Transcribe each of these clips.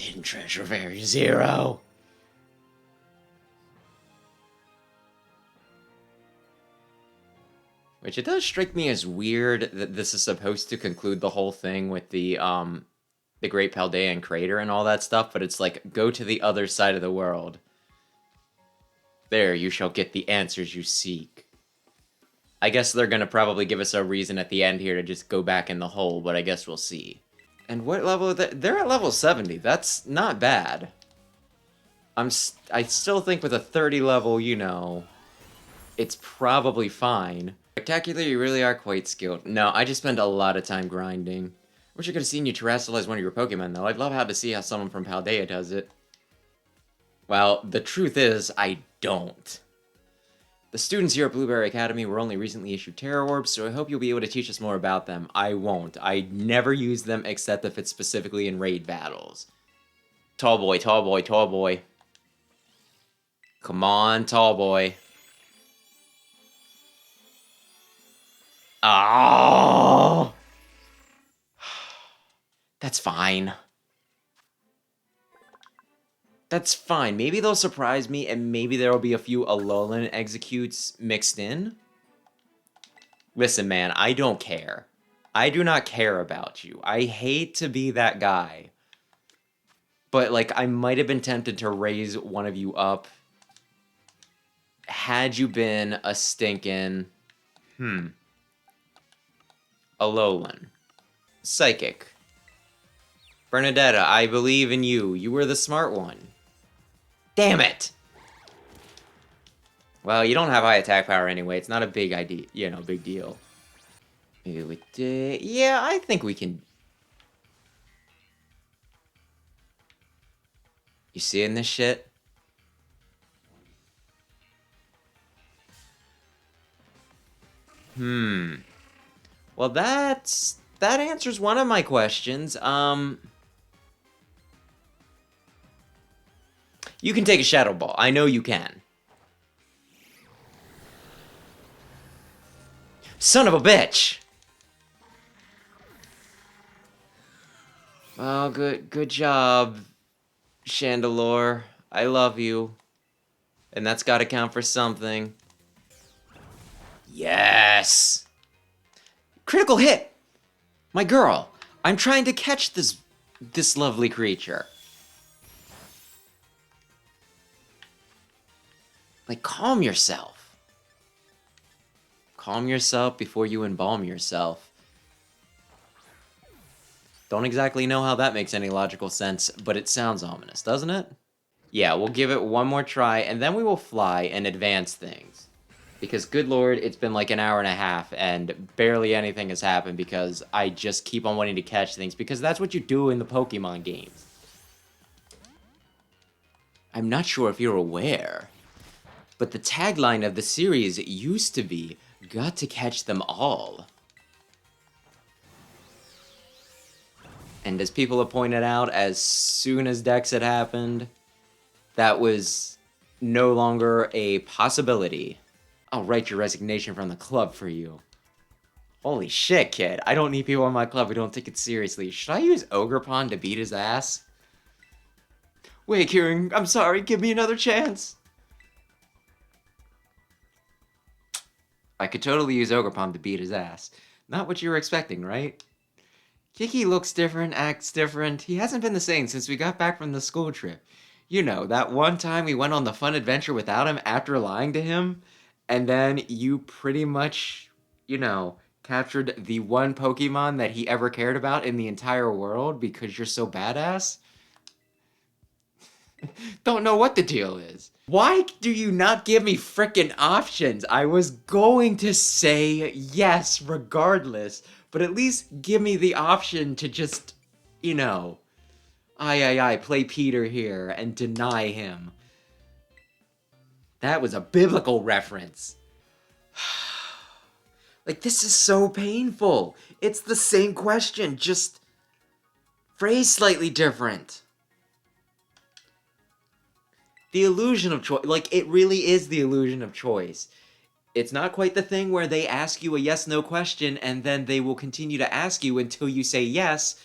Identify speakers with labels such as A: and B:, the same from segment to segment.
A: Hidden treasure of Area Zero. Which it does strike me as weird that this is supposed to conclude the whole thing with the Great Paldean Crater and all that stuff, but it's like, go to the other side of the world. There, you shall get the answers you seek. I guess they're gonna probably give us a reason at the end here to just go back in the hole, but I guess we'll see. And what level are they? They're at level 70. That's not bad. I still think with a 30 level, you know, it's probably fine. Spectacular, you really are quite skilled. No, I just spend a lot of time grinding. Wish I could have seen you terrestrialize one of your Pokemon, though. I'd love how to see how someone from Paldea does it. Well, the truth is, I don't. The students here at Blueberry Academy were only recently issued Terror Orbs, so I hope you'll be able to teach us more about them. I won't. I never use them except if it's specifically in raid battles. Tall boy, tall boy, tall boy. Come on, tall boy. Oh! That's fine. That's fine. Maybe they'll surprise me, and maybe there will be a few Alolan executes mixed in. Listen, man, I don't care. I do not care about you. I hate to be that guy. But, like, I might have been tempted to raise one of you up had you been a stinking... Alolan. Psychic. Bernadetta, I believe in you. You were the smart one. Damn it! Well, you don't have high attack power anyway. It's not a big idea, big deal. Maybe we did. Yeah, I think we can. You seeing this shit? Well, that answers one of my questions. You can take a Shadow Ball. I know you can. Son of a bitch! Well, good job, Chandelure. I love you. And that's gotta count for something. Yes! Critical hit! My girl, I'm trying to catch this lovely creature. Like, calm yourself. Calm yourself before you embalm yourself. Don't exactly know how that makes any logical sense, but it sounds ominous, doesn't it? Yeah, we'll give it one more try, and then we will fly and advance things. Because, good lord, it's been like an hour and a half, and barely anything has happened because I just keep on wanting to catch things, because that's what you do in the Pokemon games. I'm not sure if you're aware, but the tagline of the series used to be, "Got to catch them all." And as people have pointed out, as soon as Dex had happened, that was no longer a possibility. I'll write your resignation from the club for you. Holy shit, kid. I don't need people in my club who don't take it seriously. Should I use Ogerpon to beat his ass? Wait, Kieren, I'm sorry. Give me another chance. I could totally use Ogerpon to beat his ass. Not what you were expecting, right? Kiki looks different, acts different. He hasn't been the same since we got back from the school trip. You know, that one time we went on the fun adventure without him after lying to him, and then you pretty much, captured the one Pokemon that he ever cared about in the entire world because you're so badass? Don't know what the deal is. Why do you not give me frickin' options? I was going to say yes regardless, but at least give me the option to just, play Peter here and deny him. That was a biblical reference. Like, this is so painful. It's the same question, just phrased slightly different. The illusion of choice, like, it really is the illusion of choice. It's not quite the thing where they ask you a yes-no question and then they will continue to ask you until you say yes.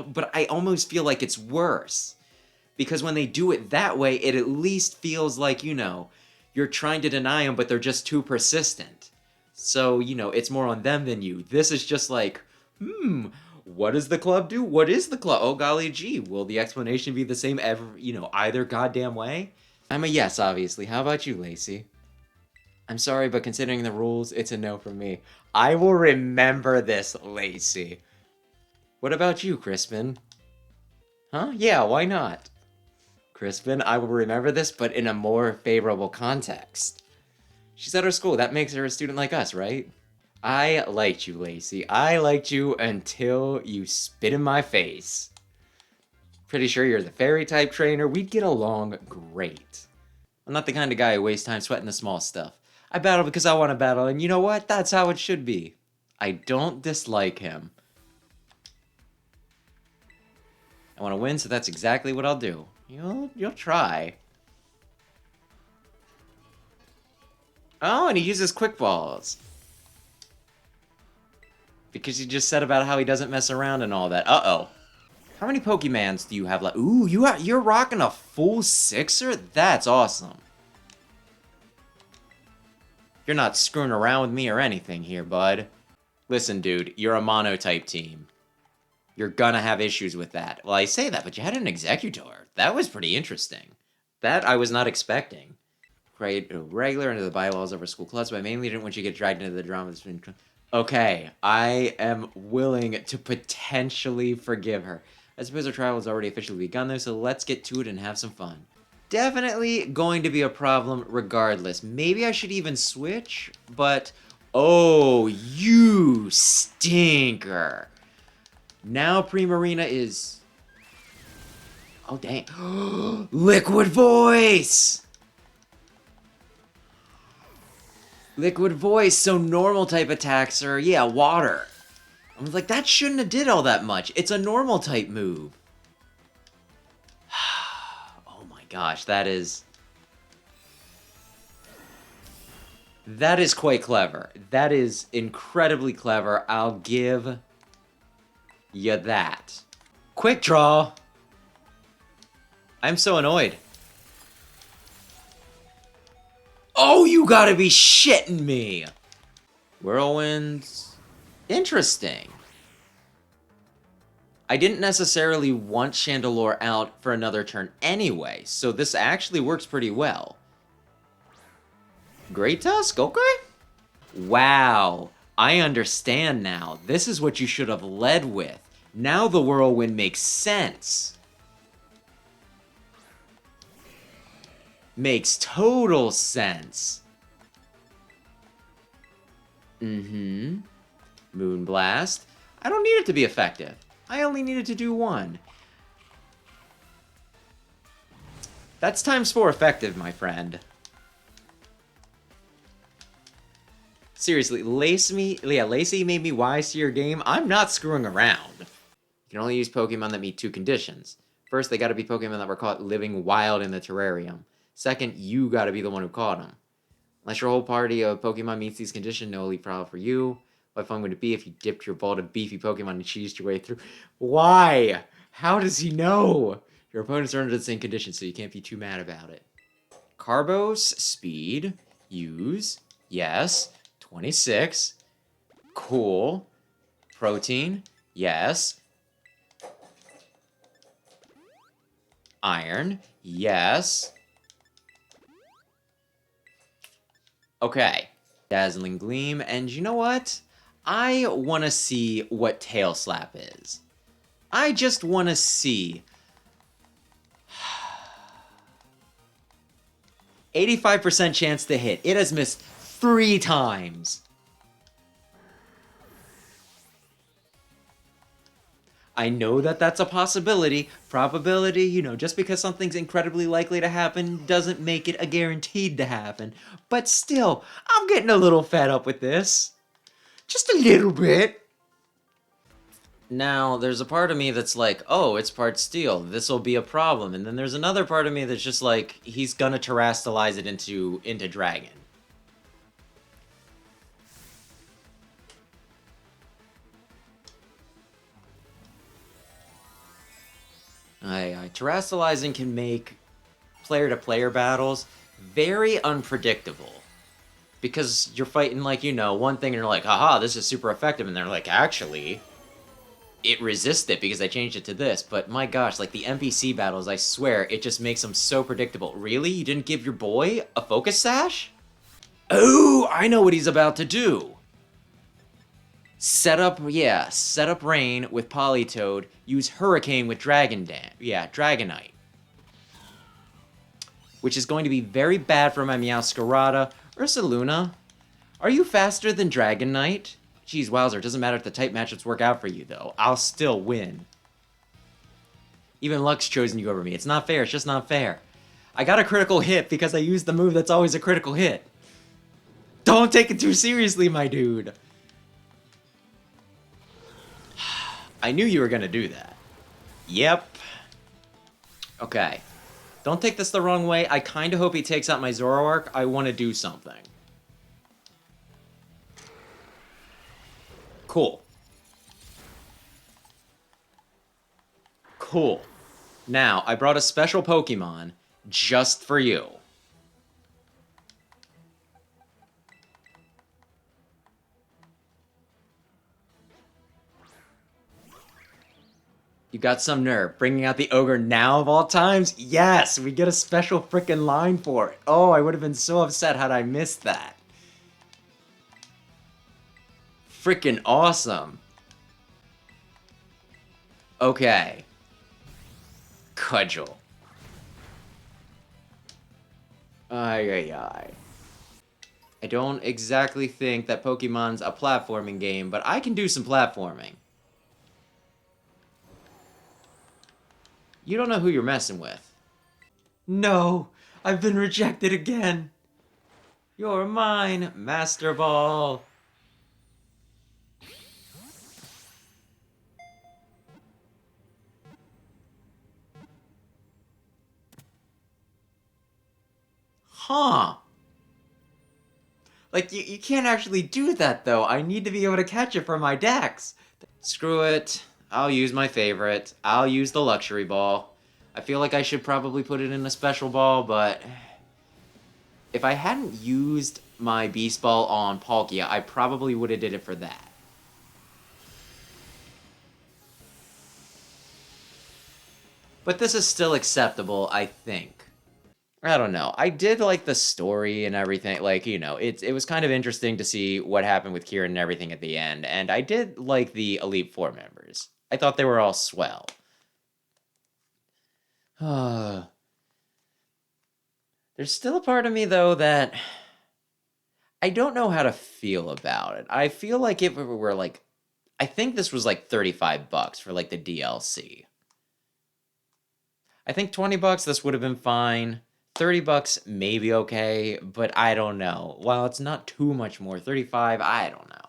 A: But I almost feel like it's worse. Because when they do it that way, it at least feels like, you're trying to deny them, but they're just too persistent. So, it's more on them than you. This is just like, what does the club do? What is the club? Oh, golly gee, will the explanation be the same either goddamn way? I'm a yes, obviously. How about you, Lacey? I'm sorry, but considering the rules, it's a no from me. I will remember this, Lacey. What about you, Crispin? Huh? Yeah, why not? Crispin, I will remember this, but in a more favorable context. She's at our school. That makes her a student like us, right? I liked you, Lacey. I liked you until you spit in my face. Pretty sure you're the fairy-type trainer. We'd get along great. I'm not the kind of guy who wastes time sweating the small stuff. I battle because I want to battle, and you know what? That's how it should be. I don't dislike him. I want to win, so that's exactly what I'll do. You'll try. Oh, and he uses quick balls. Because he just said about how he doesn't mess around and all that. Uh-oh. How many Pokemons do you have left? Ooh, you're rocking a full sixer? That's awesome. You're not screwing around with me or anything here, bud. Listen, dude, you're a mono-type team. You're gonna have issues with that. Well, I say that, but you had an Executor. That was pretty interesting. That I was not expecting. Create a regular into the bylaws of our school clubs, but I mainly didn't want you to get dragged into the drama that's been... Okay, I am willing to potentially forgive her. I suppose our trial has already officially begun though, so let's get to it and have some fun. Definitely going to be a problem regardless. Maybe I should even switch, but... Oh, you stinker. Now Primarina is... Oh, dang. Liquid Voice! Liquid Voice, so normal type attacks are, yeah, water. I was like, that shouldn't have did all that much. It's a normal type move. Oh my gosh, that is quite clever. That is incredibly clever. I'll give you that. Quick draw. I'm so annoyed. Oh, you gotta be shitting me. Whirlwinds. Interesting. I didn't necessarily want Chandelure out for another turn anyway, so this actually works pretty well. Great Tusk, okay. Wow, I understand now. This is what you should have led with. Now the Whirlwind makes sense. Makes total sense. Moonblast. I don't need it to be effective. I only needed to do one. That's ×4 effective, my friend. Seriously, Lacey made me wise to your game. I'm not screwing around. You can only use Pokemon that meet 2 conditions. First, they gotta be Pokemon that were caught living wild in the terrarium. Second, you gotta be the one who caught them. Unless your whole party of Pokemon meets these conditions, no elite problem for you. What fun would it be if you dipped your ball to beefy Pokemon and cheesed your way through? Why? How does he know? Your opponents are under the same conditions, so you can't be too mad about it. Carbos, speed, use, yes, 26, cool, protein, yes, iron, yes. Okay, Dazzling Gleam, and you know what? I want to see what Tail Slap is. I just want to see. 85% chance to hit. It has missed 3 times. I know that that's a possibility. Probability, just because something's incredibly likely to happen doesn't make it a guaranteed to happen. But still, I'm getting a little fed up with this. Just a little bit. Now, there's a part of me that's like, oh, it's part steel. This'll be a problem. And then there's another part of me that's just like, he's gonna terrestrialize it into dragon. Terrestrializing can make player-to-player battles very unpredictable. Because you're fighting, like, one thing and you're like, haha, this is super effective. And they're like, actually, it resists it because I changed it to this. But my gosh, like, the NPC battles, I swear, it just makes them so predictable. Really? You didn't give your boy a focus sash? Oh, I know what he's about to do. Set up Rain with Politoed. Use Hurricane with Dragonite. Which is going to be very bad for my Meowscarada. Ursaluna, are you faster than Dragonite? Geez, wowzer, doesn't matter if the type matchups work out for you, though. I'll still win. Even luck's chosen you over me. It's not fair, it's just not fair. I got a critical hit because I used the move that's always a critical hit. Don't take it too seriously, my dude. I knew you were gonna do that. Yep. Okay. Don't take this the wrong way. I kind of hope he takes out my Zoroark. I want to do something. Cool. Cool. Now, I brought a special Pokemon just for you. You got some nerve. Bringing out the Ogre now of all times? Yes! We get a special frickin' line for it. Oh, I would have been so upset had I missed that. Frickin' awesome. Okay. Cudgel. Ay. I don't exactly think that Pokemon's a platforming game, but I can do some platforming. You don't know who you're messing with. No, I've been rejected again. You're mine, Master Ball. Huh. Like, you can't actually do that, though. I need to be able to catch it from my decks. Screw it. I'll use my favorite. I'll use the Luxury Ball. I feel like I should probably put it in a Special Ball, but if I hadn't used my Beast Ball on Palkia, I probably would have did it for that. But this is still acceptable, I think. I don't know. I did like the story and everything. Like, it was kind of interesting to see what happened with Kieren and everything at the end. And I did like the Elite Four members. I thought they were all swell. There's still a part of me, though, that I don't know how to feel about it. I feel like if it were like, I think this was like $35 for like the DLC. I think $20 this would have been fine. $30 maybe okay, but I don't know. Well, it's not too much more. 35, I don't know.